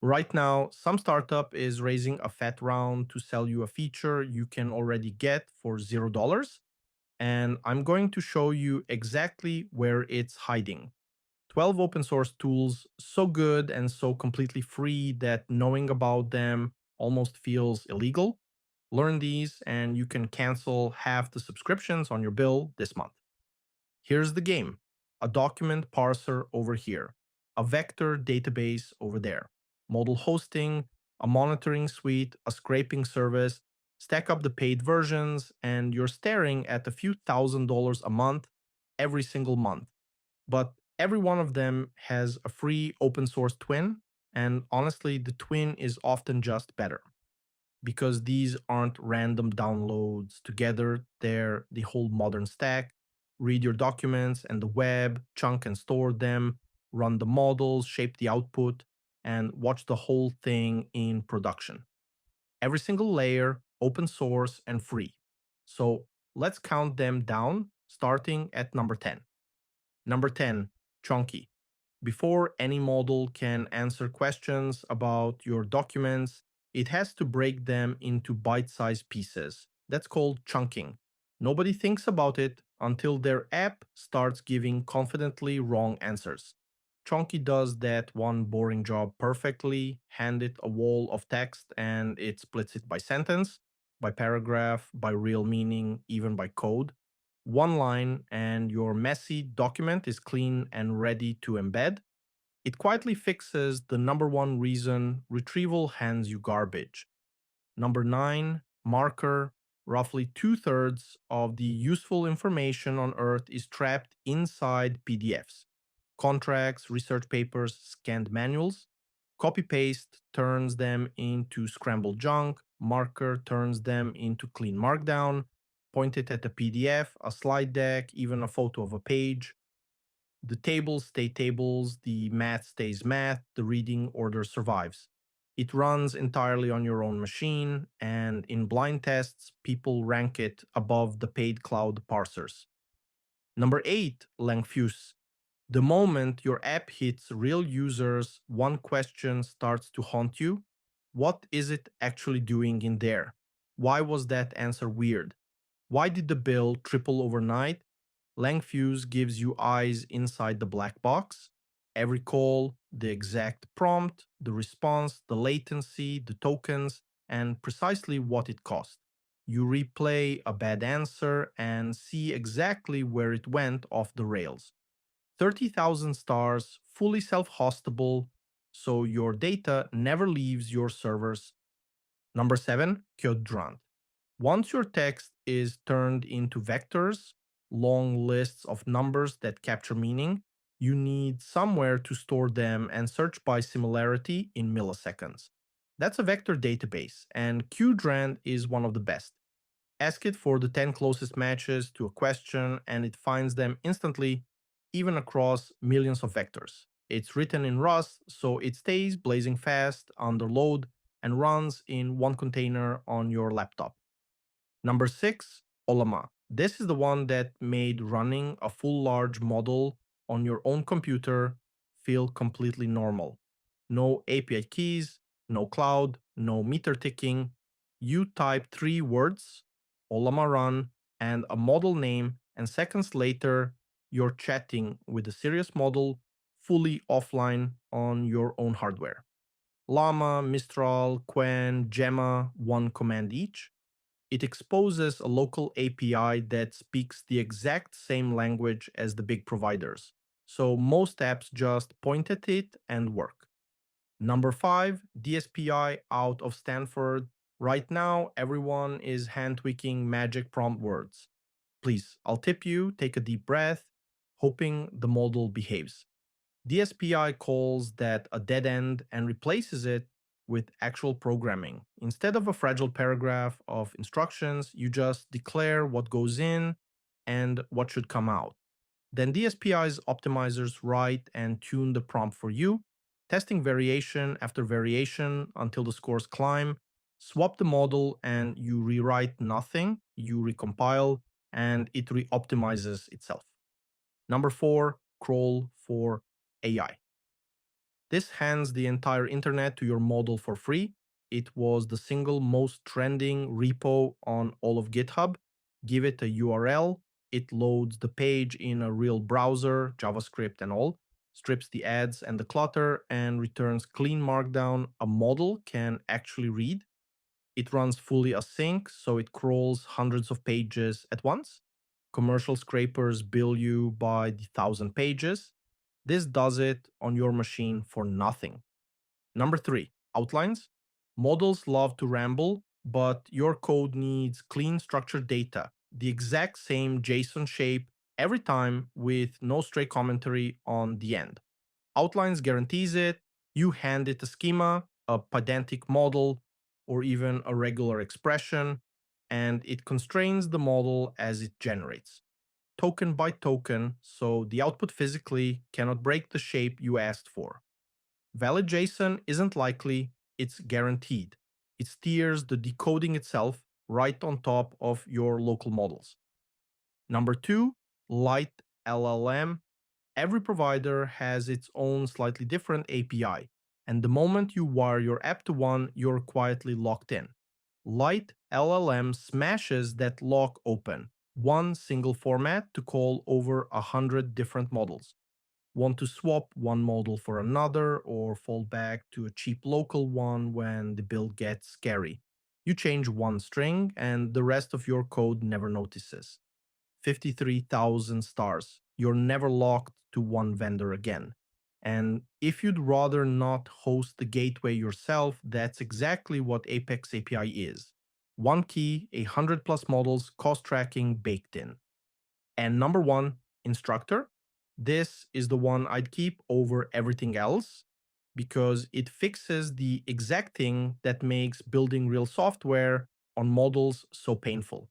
Right now, some startup is raising a fat round to sell you a feature you can already get for $0. And I'm going to show you exactly where it's hiding. 12 open source tools, so good and so completely free that knowing about them almost feels illegal. Learn these and you can cancel half the subscriptions on your bill this month. Here's the game: a document parser over here, a vector database over there, model hosting, a monitoring suite, a scraping service. Stack up the paid versions, and you're staring at a few $1,000s a month every single month. But every one of them has a free open source twin, and honestly, the twin is often just better because these aren't random downloads together, they're the whole modern stack. Read your documents and the web, chunk and store them, run the models, shape the output, and watch the whole thing in production. Every single layer, open source and free. So let's count them down, starting at number 10. Number 10, Chonkie. Before any model can answer questions about your documents, it has to break them into bite-sized pieces. That's called chunking. Nobody thinks about it until their app starts giving confidently wrong answers. Chonky does that one boring job perfectly. Hand it a wall of text and it splits it by sentence, by paragraph, by real meaning, even by code. One line and your messy document is clean and ready to embed. It quietly fixes the number one reason retrieval hands you garbage. Number 9, marker. Roughly two-thirds of the useful information on Earth is trapped inside PDFs. Contracts, research papers, scanned manuals. Copy paste turns them into scrambled junk. Marker turns them into clean markdown. Point it at a PDF, a slide deck, even a photo of a page. The tables stay tables, the math stays math, the reading order survives. It runs entirely on your own machine, and in blind tests, people rank it above the paid cloud parsers. Number 8, Langfuse. The moment your app hits real users, one question starts to haunt you. What is it actually doing in there? Why was that answer weird? Why did the bill triple overnight? Langfuse gives you eyes inside the black box. Every call, the exact prompt, the response, the latency, the tokens, and precisely what it cost. You replay a bad answer and see exactly where it went off the rails. 30,000 stars, fully self-hostable, so your data never leaves your servers. Number 7, Qdrant. Once your text is turned into vectors, long lists of numbers that capture meaning, you need somewhere to store them and search by similarity in milliseconds. That's a vector database, and Qdrant is one of the best. Ask it for the 10 closest matches to a question, and it finds them instantly, even across millions of vectors. It's written in Rust, so it stays blazing fast under load and runs in one container on your laptop. Number 6, Ollama. This is the one that made running a full large model on your own computer feel completely normal. No API keys, no cloud, no meter ticking. You type 3 words, Ollama run, and a model name, and seconds later, you're chatting with a serious model fully offline on your own hardware. Llama, Mistral, Quen, Gemma, one command each. It exposes a local API that speaks the exact same language as the big providers. So most apps just point at it and work. Number 5, DSPy out of Stanford. Right now, everyone is hand tweaking magic prompt words. Please, I'll tip you, take a deep breath, hoping the model behaves. DSPy calls that a dead end and replaces it with actual programming. Instead of a fragile paragraph of instructions, you just declare what goes in and what should come out. Then DSPy's optimizers write and tune the prompt for you, testing variation after variation until the scores climb. Swap the model and you rewrite nothing, you recompile, and it re-optimizes itself. Number 4, crawl for AI. This hands the entire internet to your model for free. It was the single most trending repo on all of GitHub. Give it a URL, it loads the page in a real browser, JavaScript and all, strips the ads and the clutter, and returns clean markdown a model can actually read. It runs fully async, so it crawls hundreds of pages at once. Commercial scrapers bill you by the 1,000 pages. This does it on your machine for nothing. Number 3, outlines. Models love to ramble, but your code needs clean structured data, the exact same JSON shape every time with no stray commentary on the end. Outlines guarantees it. You hand it a schema, a pedantic model, or even a regular expression, and it constrains the model as it generates, token by token, so the output physically cannot break the shape you asked for. Valid JSON isn't likely, it's guaranteed. It steers the decoding itself right on top of your local models. Number 2, LiteLLM. Every provider has its own slightly different API, and the moment you wire your app to one, you're quietly locked in. LiteLLM smashes that lock open, one single format to call over 100 different models. Want to swap one model for another or fall back to a cheap local one when the build gets scary. You change one string and the rest of your code never notices. 53,000 stars. You're never locked to one vendor again. And if you'd rather not host the gateway yourself, that's exactly what Apex API is. One key, 100 plus models, cost tracking baked in. And number 1, Instructor. This is the one I'd keep over everything else because it fixes the exact thing that makes building real software on models so painful.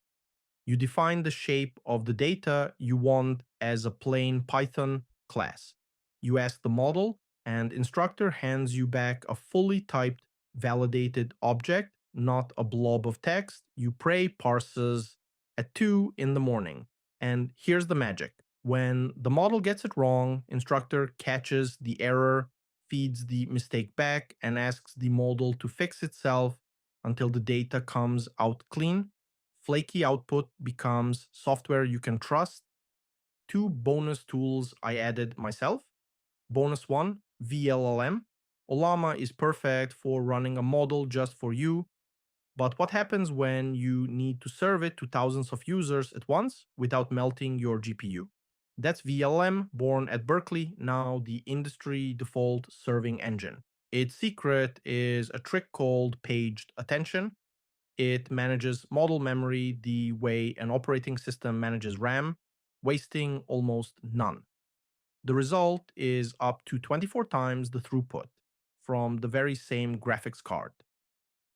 You define the shape of the data you want as a plain Python class. You ask the model, and Instructor hands you back a fully typed, validated object, not a blob of text you pray parses at 2 in the morning. And here's the magic. When the model gets it wrong, Instructor catches the error, feeds the mistake back, and asks the model to fix itself until the data comes out clean. Flaky output becomes software you can trust. 2 bonus tools I added myself. Bonus 1, vLLM. Ollama is perfect for running a model just for you. But what happens when you need to serve it to thousands of users at once without melting your GPU? That's vLLM, born at Berkeley, now the industry default serving engine. Its secret is a trick called paged attention. It manages model memory the way an operating system manages RAM, wasting almost none. The result is up to 24 times the throughput from the very same graphics card.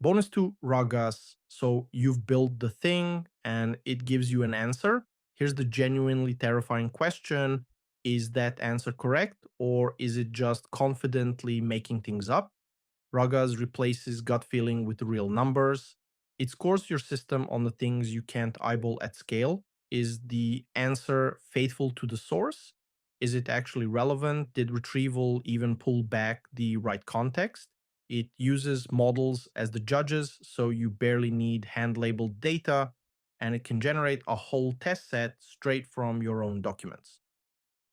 Bonus to Ragas, so you've built the thing and it gives you an answer. Here's the genuinely terrifying question. Is that answer correct, or is it just confidently making things up? Ragas replaces gut feeling with real numbers. It scores your system on the things you can't eyeball at scale. Is the answer faithful to the source? Is it actually relevant? Did retrieval even pull back the right context? It uses models as the judges, so you barely need hand-labeled data, and it can generate a whole test set straight from your own documents.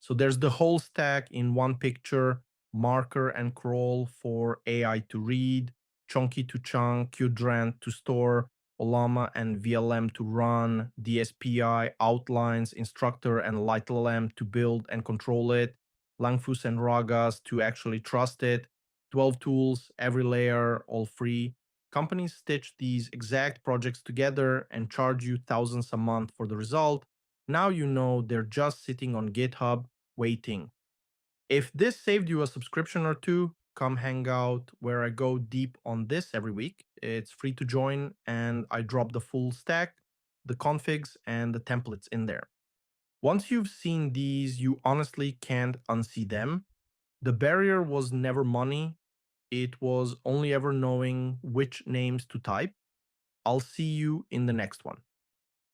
So there's the whole stack in one picture: marker and crawl for AI to read, Chonkie to chunk, Qdrant to store, Ollama and vLLM to run, DSPy, outlines, Instructor and LiteLLM to build and control it, Langfuse and Ragas to actually trust it, 12 tools, every layer, all free. Companies stitch these exact projects together and charge you thousands a month for the result. Now you know they're just sitting on GitHub waiting. If this saved you a subscription or two, come hang out where I go deep on this every week. It's free to join, and I drop the full stack, the configs, and the templates in there. Once you've seen these, you honestly can't unsee them. The barrier was never money, it was only ever knowing which names to type. I'll see you in the next one.